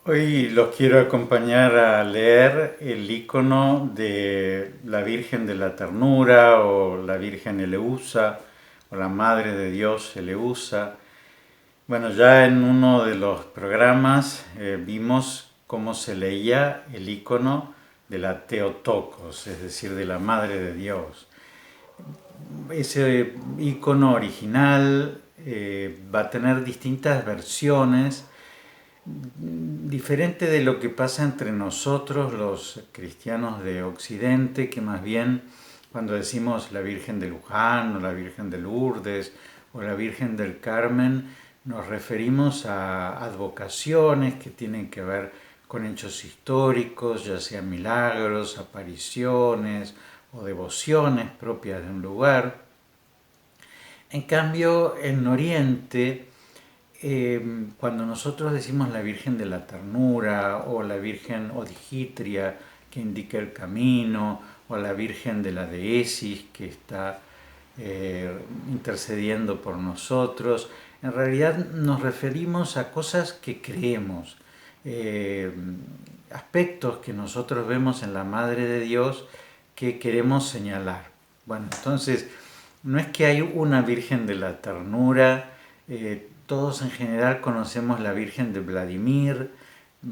Hoy los quiero acompañar a leer el icono de la Virgen de la Ternura o la Virgen Eleusa o la Madre de Dios Eleusa. Bueno, ya en uno de los programas vimos cómo se leía el icono de la Theotokos, es decir, de la Madre de Dios. Ese icono original va a tener distintas versiones diferente de lo que pasa entre nosotros los cristianos de Occidente, que más bien cuando decimos la Virgen de Luján o la Virgen de Lourdes o la Virgen del Carmen, nos referimos a advocaciones que tienen que ver con hechos históricos, ya sean milagros, apariciones o devociones propias de un lugar. En cambio, en Oriente, cuando nosotros decimos la Virgen de la Ternura o la Virgen Odigitria que indica el camino o la Virgen de la Deesis que está intercediendo por nosotros, en realidad nos referimos a cosas que creemos, eh, aspectos que nosotros vemos en la Madre de Dios que queremos señalar. Bueno, entonces no es que hay una Virgen de la Ternura, todos en general conocemos la Virgen de Vladimir,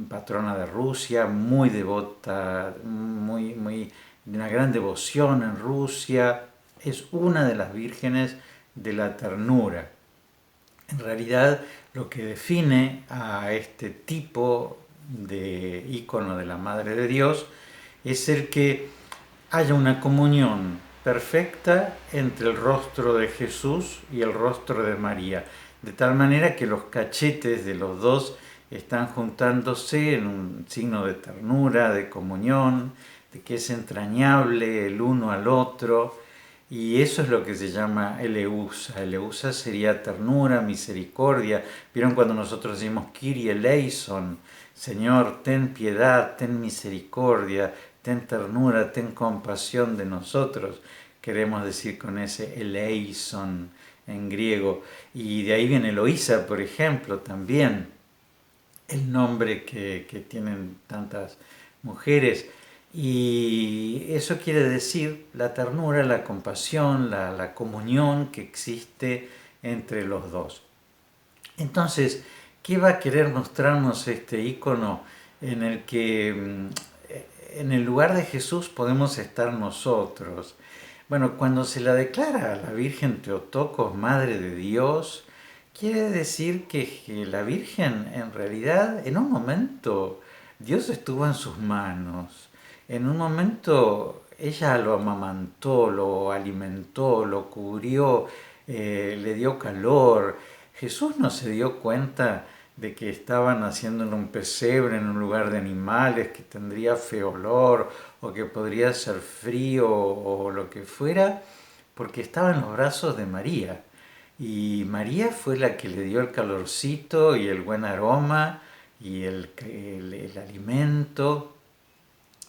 patrona de Rusia, muy devota, de una gran devoción en Rusia. Es una de las vírgenes de la ternura. En realidad, lo que define a este tipo de ícono de la Madre de Dios es el que haya una comunión perfecta entre el rostro de Jesús y el rostro de María, de tal manera que los cachetes de los dos están juntándose en un signo de ternura, de comunión, de que es entrañable el uno al otro, y eso es lo que se llama eleusa. Eleusa sería ternura, misericordia. ¿Vieron cuando nosotros decimos Kyrie eleison? Señor, ten piedad, ten misericordia, ten ternura, ten compasión de nosotros. Queremos decir con ese eleison en griego. Y de ahí viene Eloísa, por ejemplo, también el nombre que tienen tantas mujeres. Y eso quiere decir la ternura, la compasión, la comunión que existe entre los dos. Entonces, ¿qué va a querer mostrarnos este icono en el que en el lugar de Jesús podemos estar nosotros? Bueno, cuando se la declara a la Virgen Teotocos, Madre de Dios, quiere decir que la Virgen en realidad en un momento Dios estuvo en sus manos. En un momento ella lo amamantó, lo alimentó, lo cubrió, le dio calor. Jesús no se dio cuenta de que estaban haciendo en un pesebre, en un lugar de animales, que tendría feo olor o que podría ser frío o lo que fuera, porque estaba en los brazos de María. Y María fue la que le dio el calorcito y el buen aroma y el alimento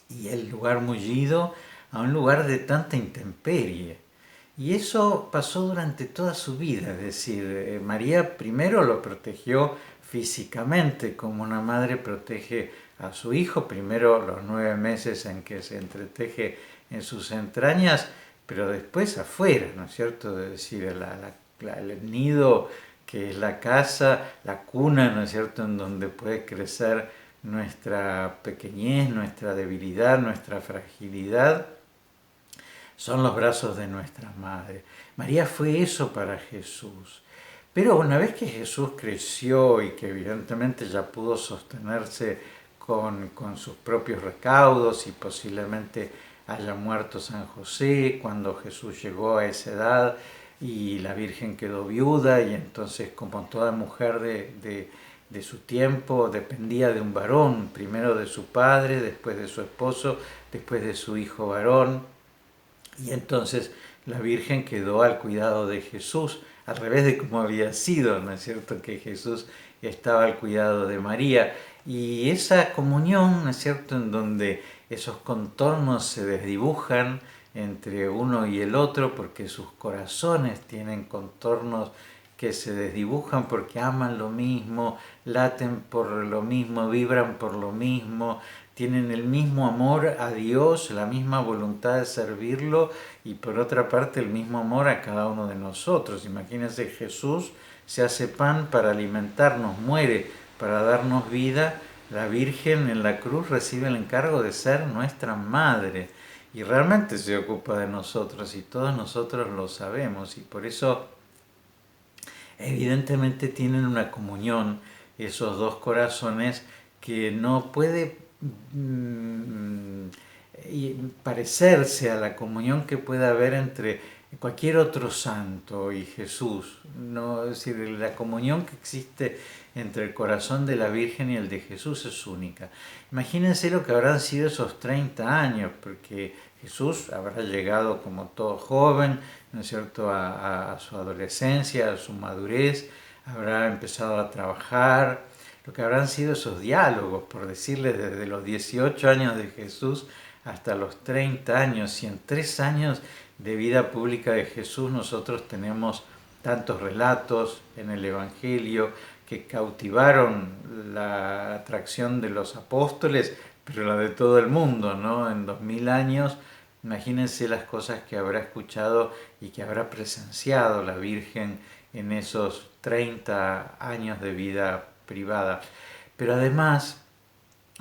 y el lugar mullido a un lugar de tanta intemperie. Y eso pasó durante toda su vida, es decir, María primero lo protegió físicamente, como una madre protege a su hijo, primero los 9 meses en que se entreteje en sus entrañas, pero después afuera, ¿no es cierto? Es decir, el nido que es la casa, la cuna, ¿no es cierto?, en donde puede crecer nuestra pequeñez, nuestra debilidad, nuestra fragilidad, son los brazos de nuestra madre. María fue eso para Jesús. Pero una vez que Jesús creció y que evidentemente ya pudo sostenerse con sus propios recaudos y posiblemente haya muerto San José cuando Jesús llegó a esa edad y la Virgen quedó viuda y entonces como toda mujer de su tiempo dependía de un varón, primero de su padre, después de su esposo, después de su hijo varón. Y entonces la Virgen quedó al cuidado de Jesús, al revés de como había sido, ¿no es cierto?, que Jesús estaba al cuidado de María. Y esa comunión, ¿no es cierto?, en donde esos contornos se desdibujan entre uno y el otro, porque sus corazones tienen contornos que se desdibujan porque aman lo mismo, laten por lo mismo, vibran por lo mismo, tienen el mismo amor a Dios, la misma voluntad de servirlo y por otra parte el mismo amor a cada uno de nosotros. Imagínense, Jesús se hace pan para alimentarnos, muere para darnos vida. La Virgen en la cruz recibe el encargo de ser nuestra madre y realmente se ocupa de nosotros y todos nosotros lo sabemos y por eso evidentemente tienen una comunión esos dos corazones que no puede parecerse a la comunión que pueda haber entre cualquier otro santo y Jesús. No, es decir, la comunión que existe entre el corazón de la Virgen y el de Jesús es única. Imagínense lo que habrán sido esos 30 años, porque Jesús habrá llegado como todo joven, ¿no es cierto?, a su adolescencia, a su madurez, habrá empezado a trabajar, lo que habrán sido esos diálogos, por decirles, desde los 18 años de Jesús hasta los 30 años, y en 3 años de vida pública de Jesús nosotros tenemos tantos relatos en el Evangelio que cautivaron la atracción de los apóstoles, pero la de todo el mundo, ¿no? En 2000 años, imagínense las cosas que habrá escuchado y que habrá presenciado la Virgen en esos 30 años de vida privada. Pero además,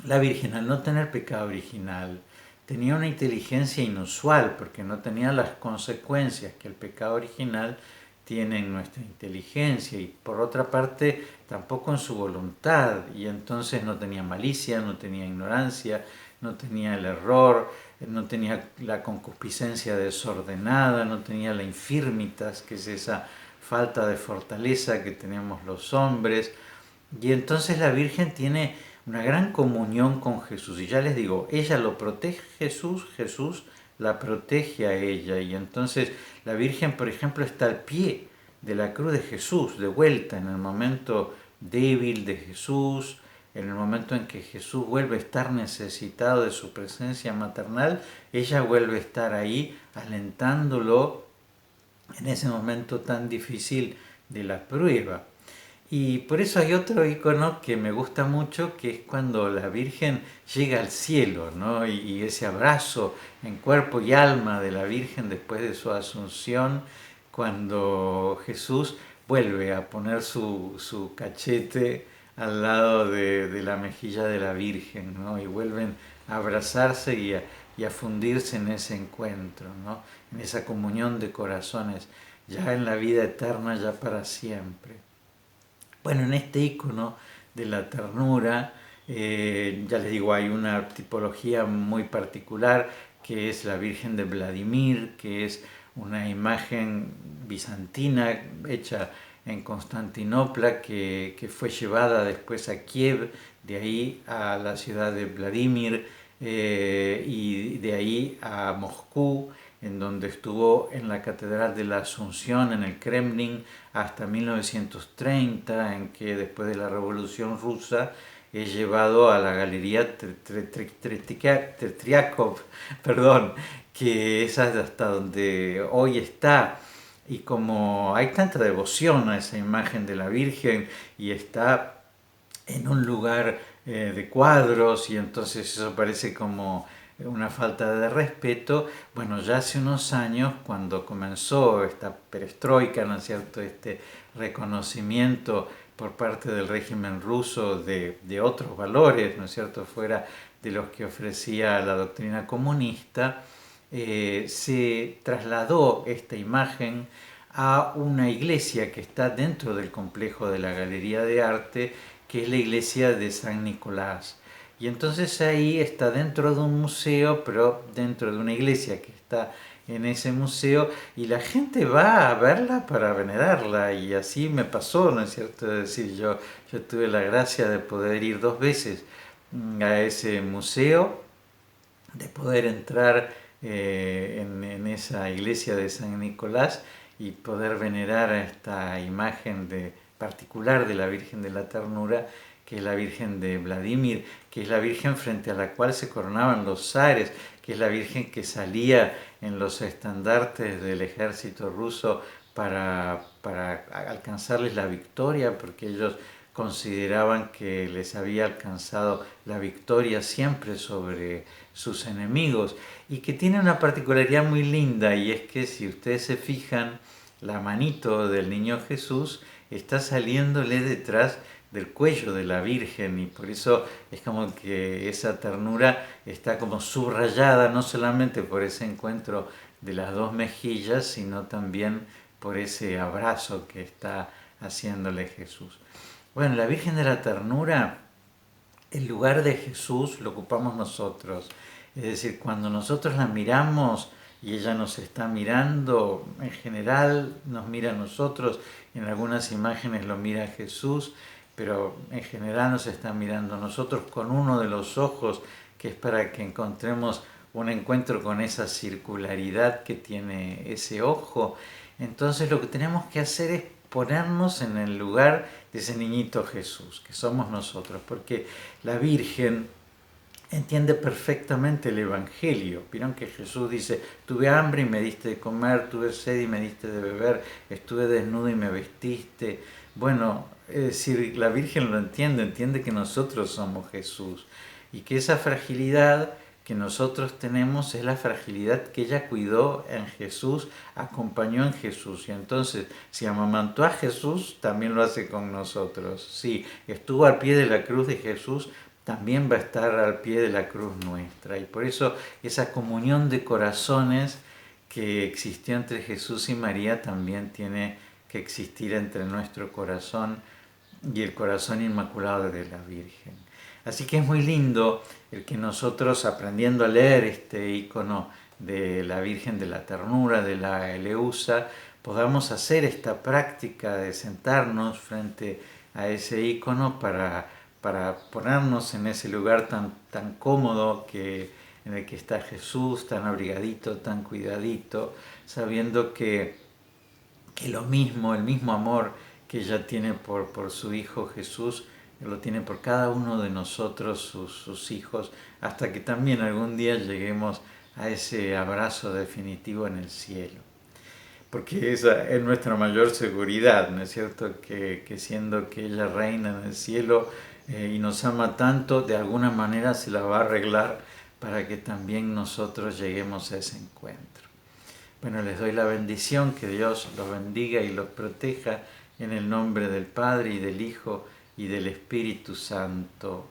la Virgen, al no tener pecado original, tenía una inteligencia inusual porque no tenía las consecuencias que el pecado original tiene en nuestra inteligencia y por otra parte tampoco en su voluntad, y entonces no tenía malicia, no tenía ignorancia, no tenía el error, no tenía la concupiscencia desordenada, no tenía la infirmitas, que es esa falta de fortaleza que tenemos los hombres. Y entonces la Virgen tiene una gran comunión con Jesús. Y ya les digo, ella lo protege Jesús, Jesús la protege a ella. Y entonces la Virgen, por ejemplo, está al pie de la cruz de Jesús, de vuelta, en el momento débil de Jesús, en el momento en que Jesús vuelve a estar necesitado de su presencia maternal, ella vuelve a estar ahí alentándolo en ese momento tan difícil de la prueba. Y por eso hay otro icono que me gusta mucho, que es cuando la Virgen llega al cielo, ¿no? Y ese abrazo en cuerpo y alma de la Virgen después de su asunción, cuando Jesús vuelve a poner su cachete al lado de la mejilla de la Virgen, ¿no? Y vuelven a abrazarse y a fundirse en ese encuentro, ¿no? En esa comunión de corazones, ya en la vida eterna, ya para siempre. Bueno, en este icono de la ternura, ya les digo, hay una tipología muy particular que es la Virgen de Vladimir, que es una imagen bizantina hecha en Constantinopla que fue llevada después a Kiev, de ahí a la ciudad de Vladimir y de ahí a Moscú, en donde estuvo en la Catedral de la Asunción, en el Kremlin, hasta 1930, en que después de la Revolución Rusa es llevado a la Galería Tretriakov, que es hasta donde hoy está. Y como hay tanta devoción a esa imagen de la Virgen y está en un lugar de cuadros y entonces eso parece como una falta de respeto, bueno, ya hace unos años cuando comenzó esta perestroika, ¿no es cierto?, este reconocimiento por parte del régimen ruso de otros valores, ¿no es cierto?, fuera de los que ofrecía la doctrina comunista, se trasladó esta imagen a una iglesia que está dentro del complejo de la Galería de Arte, que es la iglesia de San Nicolás. Y entonces ahí está dentro de un museo, pero dentro de una iglesia que está en ese museo, y la gente va a verla para venerarla, y así me pasó, ¿no es cierto? Es decir, yo tuve la gracia de poder ir 2 veces a ese museo, de poder entrar en esa iglesia de San Nicolás y poder venerar a esta imagen particular de la Virgen de la Ternura, que es la Virgen de Vladimir, que es la Virgen frente a la cual se coronaban los zares, que es la Virgen que salía en los estandartes del ejército ruso para alcanzarles la victoria, porque ellos consideraban que les había alcanzado la victoria siempre sobre sus enemigos, y que tiene una particularidad muy linda, y es que si ustedes se fijan, la manito del niño Jesús está saliéndole detrás del cuello de la Virgen, y por eso es como que esa ternura está como subrayada, no solamente por ese encuentro de las dos mejillas, sino también por ese abrazo que está haciéndole Jesús. Bueno, la Virgen de la Ternura, el lugar de Jesús lo ocupamos nosotros. Es decir, cuando nosotros la miramos y ella nos está mirando, en general nos mira a nosotros, en algunas imágenes lo mira a Jesús, pero en general nos está mirando a nosotros con uno de los ojos, que es para que encontremos un encuentro con esa circularidad que tiene ese ojo. Entonces lo que tenemos que hacer es ponernos en el lugar de ese niñito Jesús, que somos nosotros, porque la Virgen entiende perfectamente el Evangelio. Vieron que Jesús dice: tuve hambre y me diste de comer, tuve sed y me diste de beber, estuve desnudo y me vestiste. Bueno, es decir, la Virgen lo entiende que nosotros somos Jesús, y que esa fragilidad que nosotros tenemos es la fragilidad que ella cuidó en Jesús, acompañó en Jesús. Y entonces, si amamantó a Jesús, también lo hace con nosotros. Si estuvo al pie de la cruz de Jesús, también va a estar al pie de la cruz nuestra. Y por eso esa comunión de corazones que existió entre Jesús y María también tiene que existir entre nuestro corazón y el corazón inmaculado de la Virgen. Así que es muy lindo el que nosotros, aprendiendo a leer este icono de la Virgen de la Ternura, de la Eleusa, podamos hacer esta práctica de sentarnos frente a ese icono para ponernos en ese lugar tan cómodo en el que está Jesús, tan abrigadito, tan cuidadito, sabiendo que lo mismo, el mismo amor que ella tiene por su Hijo Jesús, lo tiene por cada uno de nosotros, sus hijos, hasta que también algún día lleguemos a ese abrazo definitivo en el cielo. Porque esa es nuestra mayor seguridad, ¿no es cierto? Que siendo que ella reina en el cielo y nos ama tanto, de alguna manera se la va a arreglar para que también nosotros lleguemos a ese encuentro. Bueno, les doy la bendición, que Dios los bendiga y los proteja, en el nombre del Padre y del Hijo y del Espíritu Santo.